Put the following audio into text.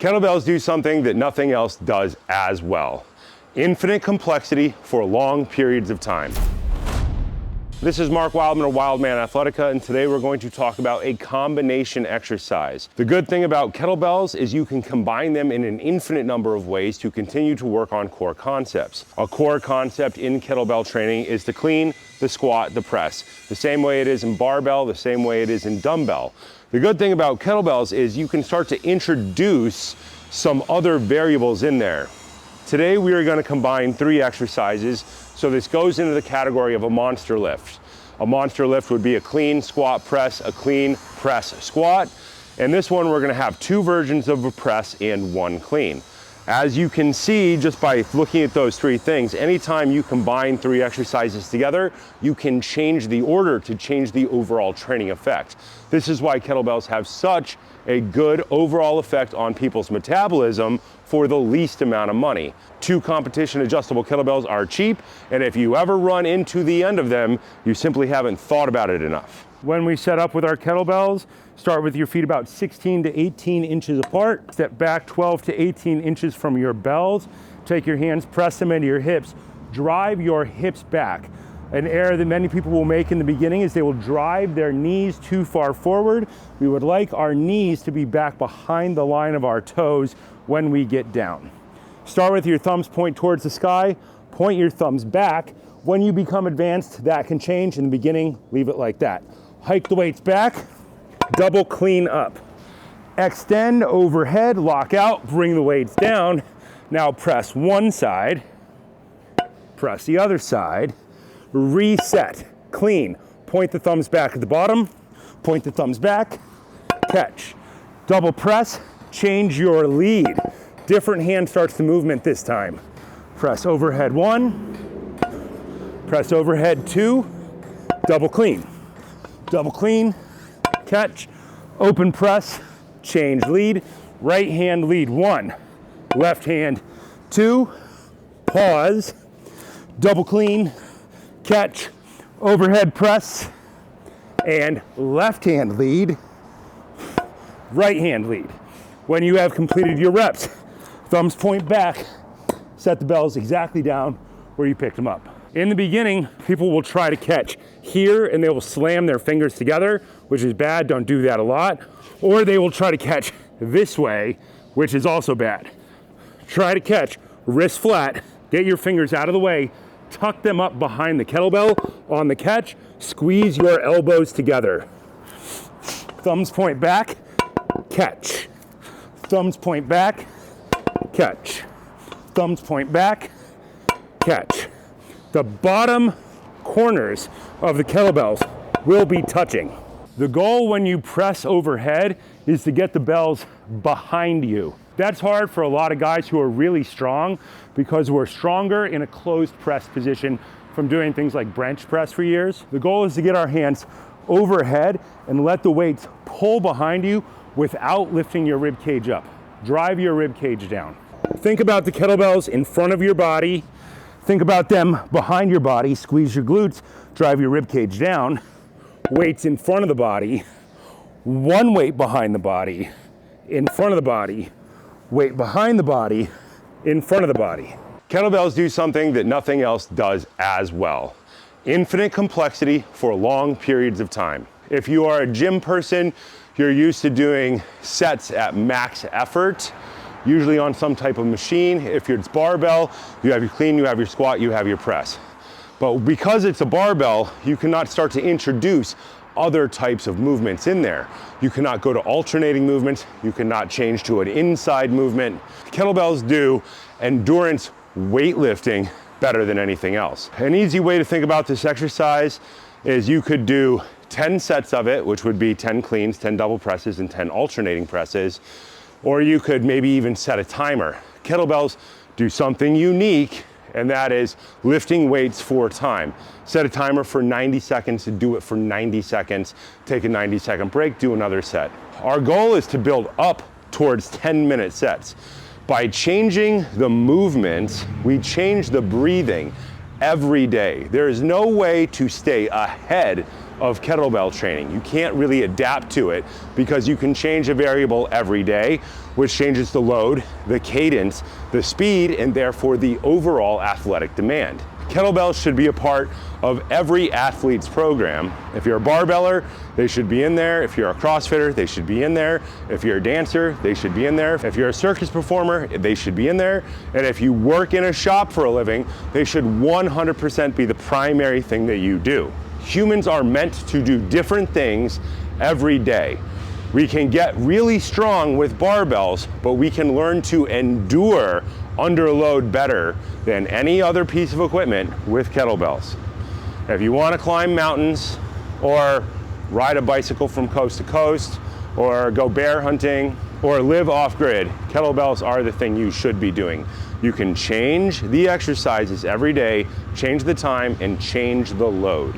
Kettlebells do something that nothing else does as well. Infinite complexity for long periods of time. This is Mark Wildman of Wildman Athletica, and today we're going to talk about a combination exercise. The good thing about kettlebells is you can combine them in an infinite number of ways to continue to work on core concepts. A core concept in kettlebell training is the clean, the squat, the press. The same way it is in barbell, the same way it is in dumbbell. The good thing about kettlebells is you can start to introduce some other variables in there. Today we are going to combine 3 exercises, so this goes into the category of a monster lift. A monster lift would be a clean squat press, a clean press squat, and this one we're going to have 2 versions of a press and 1 clean. As you can see just by looking at those 3 things, anytime you combine 3 exercises together, you can change the order to change the overall training effect. This is why kettlebells have such a good overall effect on people's metabolism for the least amount of money. 2 competition adjustable kettlebells are cheap, and if you ever run into the end of them, you simply haven't thought about it enough. When we set up with our kettlebells, start with your feet about 16 to 18 inches apart. Step back 12 to 18 inches from your bells. Take your hands, press them into your hips. Drive your hips back. An error that many people will make in the beginning is they will drive their knees too far forward. We would like our knees to be back behind the line of our toes when we get down. Start with your thumbs point towards the sky. Point your thumbs back. When you become advanced, that can change. In the beginning, leave it like that. Hike the weights back, double clean up. Extend overhead, lock out, bring the weights down. Now press one side, press the other side, reset, clean. Point the thumbs back at the bottom, point the thumbs back, catch. Double press, change your lead. Different hand starts the movement this time. Press overhead 1, press overhead 2, double clean. Double clean, catch, open press, change lead, right hand lead 1, left hand 2, pause, double clean, catch, overhead press, and left hand lead, right hand lead. When you have completed your reps, thumbs point back, set the bells exactly down where you picked them up. In the beginning, people will try to catch here and they will slam their fingers together, which is bad. Don't do that a lot. Or they will try to catch this way, which is also bad. Try to catch wrist flat, get your fingers out of the way, tuck them up behind the kettlebell on the catch, squeeze your elbows together. Thumbs point back, catch. Thumbs point back, catch. Thumbs point back, catch. The bottom corners of the kettlebells will be touching. The goal when you press overhead is to get the bells behind you. That's hard for a lot of guys who are really strong because we're stronger in a closed press position from doing things like bench press for years. The goal is to get our hands overhead and let the weights pull behind you without lifting your rib cage up. Drive your rib cage down. Think about the kettlebells in front of your body. Think about them behind your body. Squeeze your glutes, drive your rib cage down. Weights in front of the body. One weight behind the body, in front of the body. Weight behind the body, in front of the body. Kettlebells do something that nothing else does as well. Infinite complexity for long periods of time. If you are a gym person, you're used to doing sets at max effort, usually on some type of machine. If it's barbell, you have your clean, you have your squat, you have your press. But because it's a barbell, you cannot start to introduce other types of movements in there. You cannot go to alternating movements. You cannot change to an inside movement. Kettlebells do endurance weightlifting better than anything else. An easy way to think about this exercise is you could do 10 sets of it, which would be 10 cleans, 10 double presses, and 10 alternating presses. Or you could maybe even set a timer. Kettlebells do something unique, and that is lifting weights for time. Set a timer for 90 seconds to do it for 90 seconds. Take a 90-second break, do another set. Our goal is to build up towards 10-minute sets. By changing the movements, we change the breathing every day. There is no way to stay ahead of kettlebell training. You can't really adapt to it because you can change a variable every day, which changes the load, the cadence, the speed, and therefore the overall athletic demand. Kettlebells should be a part of every athlete's program. If you're a barbeller, they should be in there. If you're a CrossFitter, they should be in there. If you're a dancer, they should be in there. If you're a circus performer, they should be in there. And if you work in a shop for a living, they should 100% be the primary thing that you do. Humans are meant to do different things every day. We can get really strong with barbells, but we can learn to endure under load better than any other piece of equipment with kettlebells. If you want to climb mountains or ride a bicycle from coast to coast or go bear hunting or live off-grid, kettlebells are the thing you should be doing. You can change the exercises every day, change the time, and change the load.